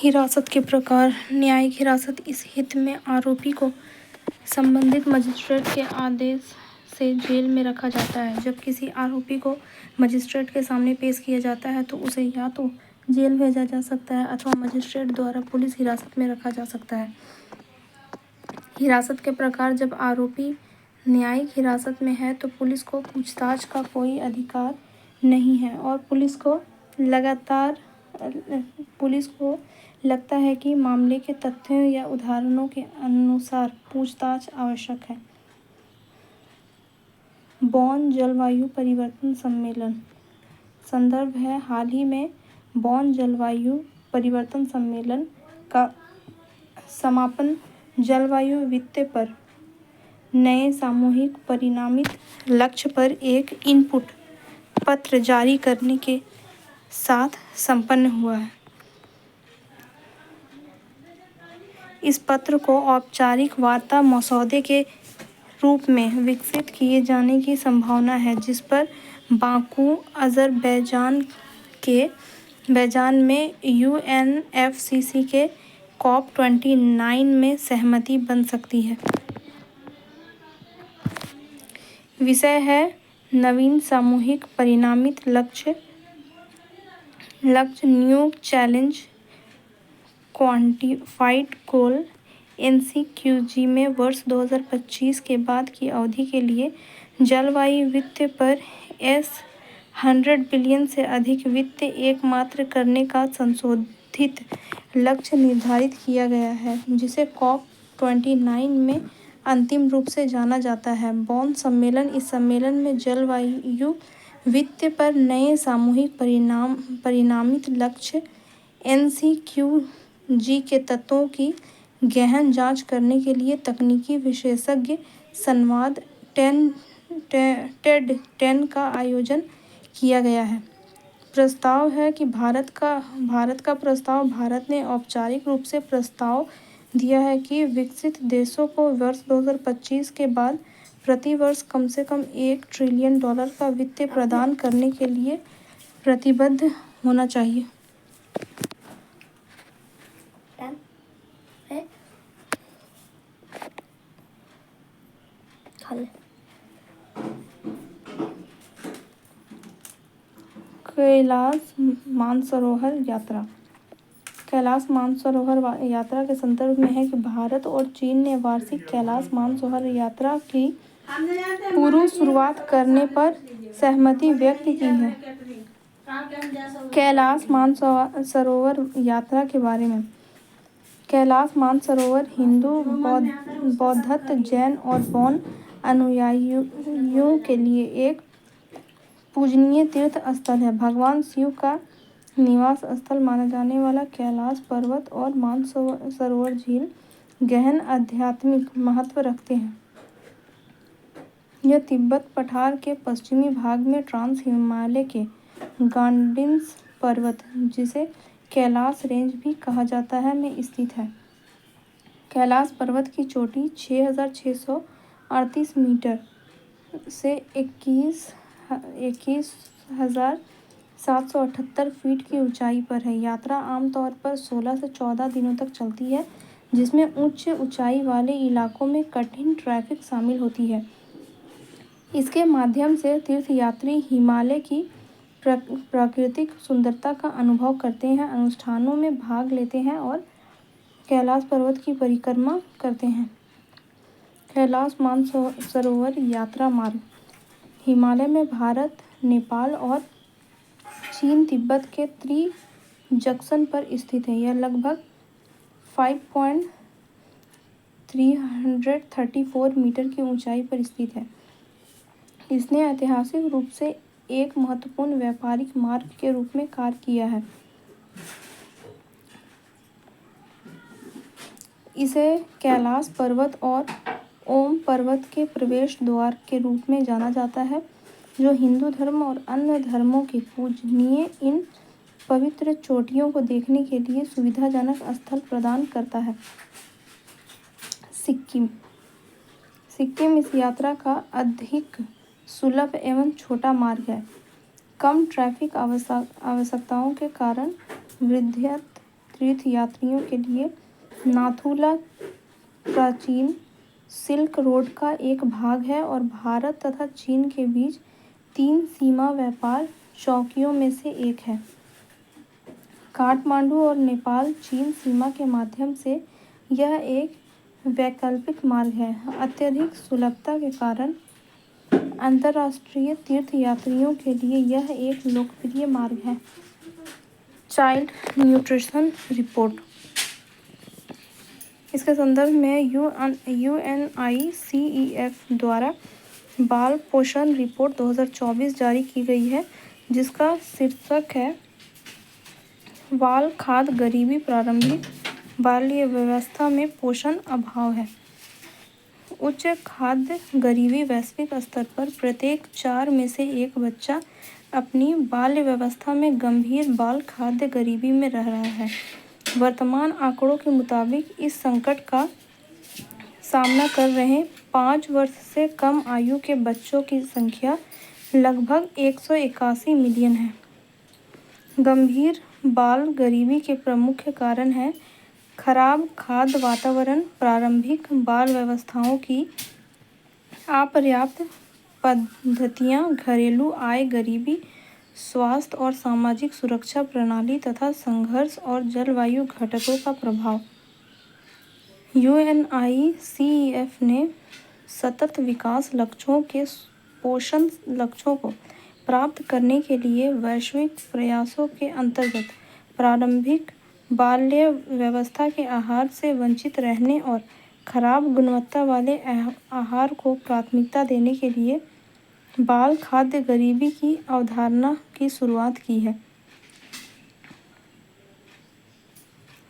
हिरासत के प्रकार। न्यायिक हिरासत इस हित में आरोपी को संबंधित मजिस्ट्रेट के आदेश से जेल में रखा जाता है। जब किसी आरोपी को मजिस्ट्रेट के सामने पेश किया जाता है तो उसे या तो जेल भेजा जा सकता है अथवा मजिस्ट्रेट द्वारा पुलिस हिरासत में रखा जा सकता है। हिरासत के प्रकार। जब आरोपी न्यायिक हिरासत में है तो पुलिस को पूछताछ का कोई अधिकार नहीं है और पुलिस को लगता है कि मामले के तथ्यों या उदाहरणों के अनुसार पूछताछ आवश्यक है। बॉन जलवायु परिवर्तन सम्मेलन। संदर्भ है हाल ही में बॉन जलवायु परिवर्तन सम्मेलन का समापन जलवायु वित्त पर नए सामूहिक परिणामित लक्ष्य पर एक इनपुट पत्र जारी करने के साथ संपन्न हुआ है। इस पत्र को औपचारिक वार्ता मसौदे के रूप में विकसित किए जाने की संभावना है, जिस पर बाकू, अज़रबैजान में यूएनएफसीसी के COP29 में सहमति बन सकती है। विषय है नवीन सामूहिक परिणामित लक्ष्य न्यू चैलेंज क्वांटिफाइड गोल। NCQG में वर्ष 2025 के बाद की अवधि के लिए जलवायु वित्त पर $100 बिलियन से अधिक वित्त एकमात्र करने का संशोधित लक्ष्य निर्धारित किया गया है, जिसे COP29 में अंतिम रूप से जाना जाता है। बॉन सम्मेलन। इस सम्मेलन में जलवायु वित्त पर नए सामूहिक परिणामित लक्ष्य NCQG के तत्वों की गहन जांच करने के लिए तकनीकी विशेषज्ञ संवाद TED का आयोजन किया गया है। प्रस्ताव है कि भारत का प्रस्ताव। भारत ने औपचारिक रूप से प्रस्ताव दिया है कि विकसित देशों को वर्ष 2025 के बाद प्रति वर्ष कम से कम $1 ट्रिलियन का वित्त प्रदान करने के लिए प्रतिबद्ध होना चाहिए। कैलाश मानसरोवर यात्रा। कैलाश मानसरोवर यात्रा के संदर्भ में है कि भारत और चीन ने वार्षिक कैलाश मानसरोवर यात्रा की पूर्व शुरुआत करने पर सहमति व्यक्त की है। कैलाश मानसरोवर यात्रा के बारे में। कैलाश मानसरोवर हिंदू, बौद्ध, जैन और बौद्ध अनुयायियों के लिए एक पूजनीय तीर्थ स्थल है। भगवान शिव का निवास स्थल माना जाने वाला कैलाश पर्वत और मानसरोवर झील गहन आध्यात्मिक महत्व रखते हैं। यह तिब्बत पठार के पश्चिमी भाग में ट्रांस हिमालय के गांडीज पर्वत, जिसे कैलाश रेंज भी कहा जाता है, में स्थित है। कैलाश पर्वत की चोटी 6,638 मीटर से 21,778 फीट की ऊंचाई पर है। यात्रा आमतौर पर 16 से 14 दिनों तक चलती है, जिसमें उच्च ऊंचाई वाले इलाकों में कठिन ट्रैफिक शामिल होती है। इसके माध्यम से तीर्थयात्री हिमालय की प्राकृतिक सुंदरता का अनुभव करते हैं, अनुष्ठानों में भाग लेते हैं और कैलाश पर्वत की परिक्रमा करते हैं। कैलाश मानसरोवर यात्रा मार्ग। हिमालय में भारत, नेपाल और चीन तिब्बत के त्रि-जंक्शन पर स्थित है। यह लगभग 5,334 मीटर की ऊंचाई पर स्थित है। इसने ऐतिहासिक रूप से एक महत्वपूर्ण व्यापारिक मार्ग के रूप में कार्य किया है। इसे कैलाश पर्वत और ओम पर्वत के प्रवेश द्वार के रूप में जाना जाता है, जो हिंदू धर्म और अन्य धर्मों के पूजनीय इन पवित्र चोटियों को देखने के लिए सुविधाजनक स्थल प्रदान करता है। सिक्किम इस यात्रा का अधिक सुलभ एवं छोटा मार्ग है। कम ट्रैफिक आवश्यकताओं के कारण वृहद तीर्थयात्रियों के लिए नाथुला प्राचीन सिल्क रोड का एक भाग है और भारत तथा चीन के बीच 3 सीमा व्यापार चौकियों में से एक है। काठमांडू और नेपाल चीन सीमा के माध्यम से यह एक वैकल्पिक मार्ग है। अत्यधिक सुलभता के कारण अंतर्राष्ट्रीय तीर्थयात्रियों के लिए यह एक लोकप्रिय मार्ग है। Child nutrition report. इसके संदर्भ में UNICEF द्वारा बाल पोषण रिपोर्ट 2024 जारी की गई है, जिसका शीर्षक है बाल खाद्य गरीबी, प्रारंभिक बाल्य व्यवस्था में पोषण अभाव है। उच्च खाद्य गरीबी वैश्विक स्तर पर प्रत्येक 4 में से 1 बच्चा अपनी बाल्य व्यवस्था में गंभीर बाल खाद्य गरीबी में रह रहा है। वर्तमान आंकड़ों के मुताबिक इस संकट का सामना कर रहे 5 वर्ष से कम आयु के बच्चों की संख्या लगभग 181 मिलियन है। गंभीर बाल गरीबी के प्रमुख कारण हैं खराब खाद्य वातावरण, प्रारंभिक बाल व्यवस्थाओं की अपर्याप्त पद्धतियां, घरेलू आय गरीबी, स्वास्थ्य और सामाजिक सुरक्षा प्रणाली तथा संघर्ष और जलवायु घटकों का प्रभाव। UNICEF ने सतत विकास लक्ष्यों के पोषण लक्ष्यों को प्राप्त करने के लिए वैश्विक प्रयासों के अंतर्गत प्रारंभिक बाल्य व्यवस्था के आहार से वंचित रहने और खराब गुणवत्ता वाले आहार को प्राथमिकता देने के लिए बाल खाद्य गरीबी की अवधारणा की शुरुआत की है।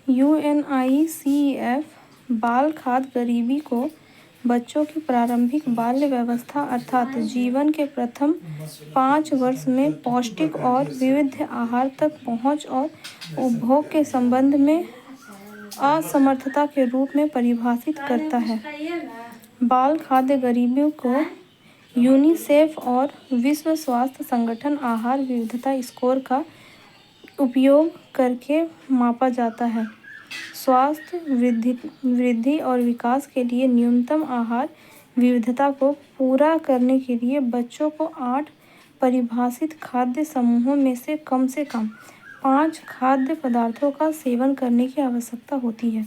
UNICEF बाल खाद्य गरीबी को बच्चों की प्रारंभिक बाल्य व्यवस्था अर्थात जीवन के प्रथम 5 वर्ष में पौष्टिक और विविध आहार तक पहुंच और उपभोग के संबंध में असमर्थता के रूप में परिभाषित करता है। बाल खाद्य गरीबी को यूनिसेफ और विश्व स्वास्थ्य संगठन आहार विविधता स्कोर का उपयोग करके मापा जाता है। स्वास्थ्य वृद्धि और विकास के लिए न्यूनतम आहार विविधता को पूरा करने के लिए बच्चों को 8 परिभाषित खाद्य समूहों में से कम 5 खाद्य पदार्थों का सेवन करने की आवश्यकता होती है।